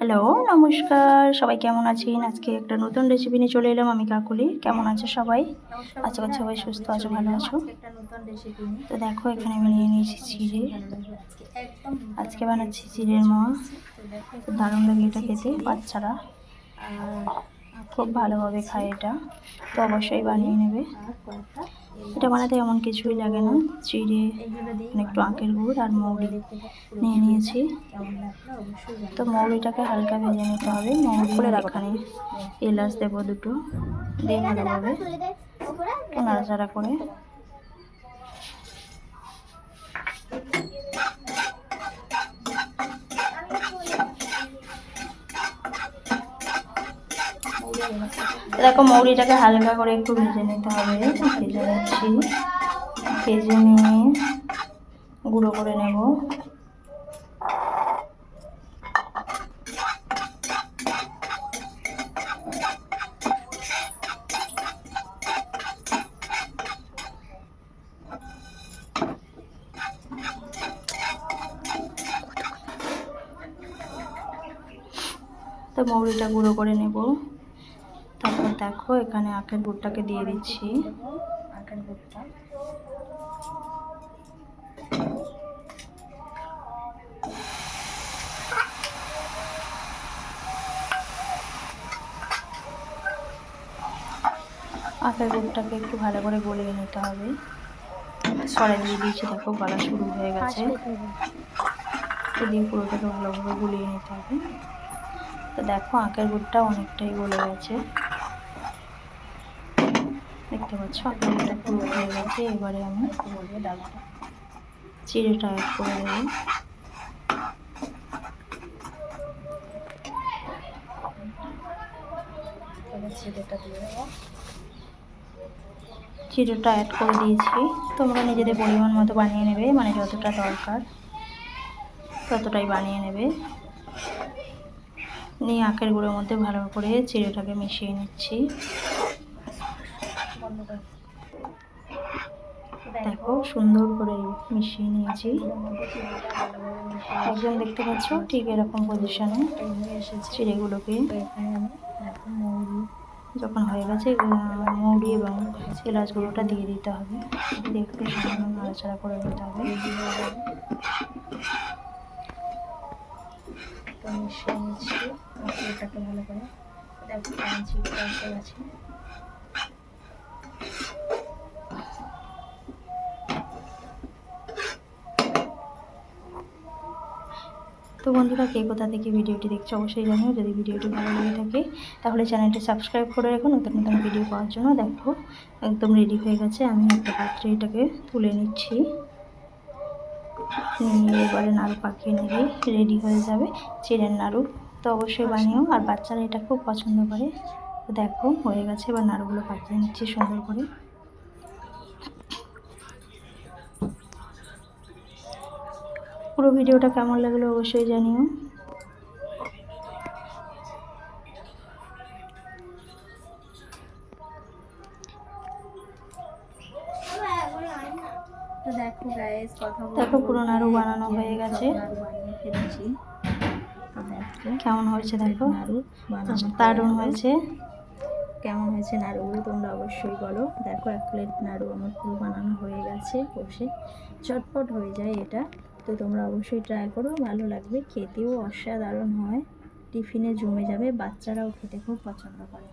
Hello, নমস্কার। সবাই কেমন আছেন? আজকে একটা নতুন রেসিপি নিয়ে চলে এলাম আমি কাকলি। কেমন আছো সবাই? আশা করছি সবাই সুস্থ আছো, ভালো আছো। তো দেখো এখানে আমি নিয়ে নিয়েছি চিড়ে। আজকে বানাচ্ছি চিড়ের মোয়া। খুব দারুণ লাগে এটা খেতে, বাচ্চারা খুব ভালোভাবে খায় এটা, তো অবশ্যই বানিয়ে নেবে। এটা বানাতে এমন কিছুই লাগে না, চিড়ে, একটু আখের গুড় আর মৌরি নিয়ে নিয়েছি। তো মৌরিটাকে হালকা ভেজে নিতে হবে। মৌরি এখানে এলাচ দেবো দুটো, দিয়ে ভালোভাবে নাড়াচাড়া করে দেখো মৌরিটাকে হালকা করে একটু ভেজে নিতে হবে। ভেজে নিচ্ছি, ভেজে নিয়ে গুঁড়ো করে নেব। তো মৌরিটা গুঁড়ো করে নেব। তারপর দেখো এখানে আখের গুড়টাকে দিয়ে দিচ্ছি। আখের গুড়টা আখের গুড়টাকে একটু ভালো করে গলিয়ে নিতে হবে। সরে দিয়ে দিয়েছি, দেখো গলা শুরু হয়ে গেছে। দিয়ে পুরোটাকে ভালোভাবে গুলিয়ে নিতে হবে। তো দেখো আখের গুড়টা অনেকটাই গলে গেছে, দেখতে পাচ্ছ আখের গুড়টা পুরো হয়ে গেছে। এবারে আমি চিড়েটা অ্যাড করে দেবো। চিড়েটা অ্যাড করে দিয়েছি। তোমরা নিজেদের পরিমাণ মতো বানিয়ে নেবে, মানে যতটা দরকার ততটাই বানিয়ে নেবে। নিয়ে আখের গুঁড়োর মধ্যে ভালো করে চিড়েটাকে মিশিয়ে নিচ্ছি। দেখো সুন্দর করে মিশিয়ে নিয়েছি একদম, দেখতে পাচ্ছ ঠিক এরকম পজিশনে চিড়েগুলোকে। যখন হয়ে গেছে মৌরি এবং এলাচ গুঁড়োটা দিয়ে দিতে হবে। দেখতে সামান্য নাড়াচাড়া করে নিতে হবে। তো মিশিয়ে নিচ্ছি এটাকে ভালো করে। দেখো চিড়েটা এসে গেছে। তো বন্ধুরা, কে কোথা থেকে ভিডিওটি দেখছো অবশ্যই জানিও। যদি ভিডিওটি ভালো লেগে থাকে তাহলে চ্যানেলটি সাবস্ক্রাইব করে রেখো নতুন নতুন ভিডিও পাওয়ার জন্য। দেখো একদম রেডি হয়ে গেছে। আমি একটা পাত্রে এটাকে তুলে নিচ্ছি। নিয়ে এবারে নাড়ু পাকিয়ে নিলে রেডি হয়ে যাবে চিড়ের নাড়ু। তো অবশ্যই বানিও, আর বাচ্চারা এটা খুব পছন্দ করে। তো দেখো হয়ে গেছে, এবার নাড়ুগুলো পাকিয়ে নিচ্ছি সুন্দর করে। পুরো ভিডিওটা কেমন লাগলো অবশ্যই জানিও। তো দেখো গাইস, দেখো পুরো নাড়ু বানানো হয়ে গেছে। কেমন হয়েছে দেখো, দারুণ হয়েছে। কেমন হয়েছে নাড়ুগুলো তোমরা অবশ্যই বলো। দেখো এক প্লেট নাড়ু আমার পুরো বানানো হয়ে গেছে, বসে চটপট হয়ে যায় এটা। তো তোমরা অবশ্যই ট্রাই করো, ভালো লাগবে, খেতেও অসাধারণ হয়, টিফিনে জমে যাবে, বাচ্চারাও খেতে খুব পছন্দ করে।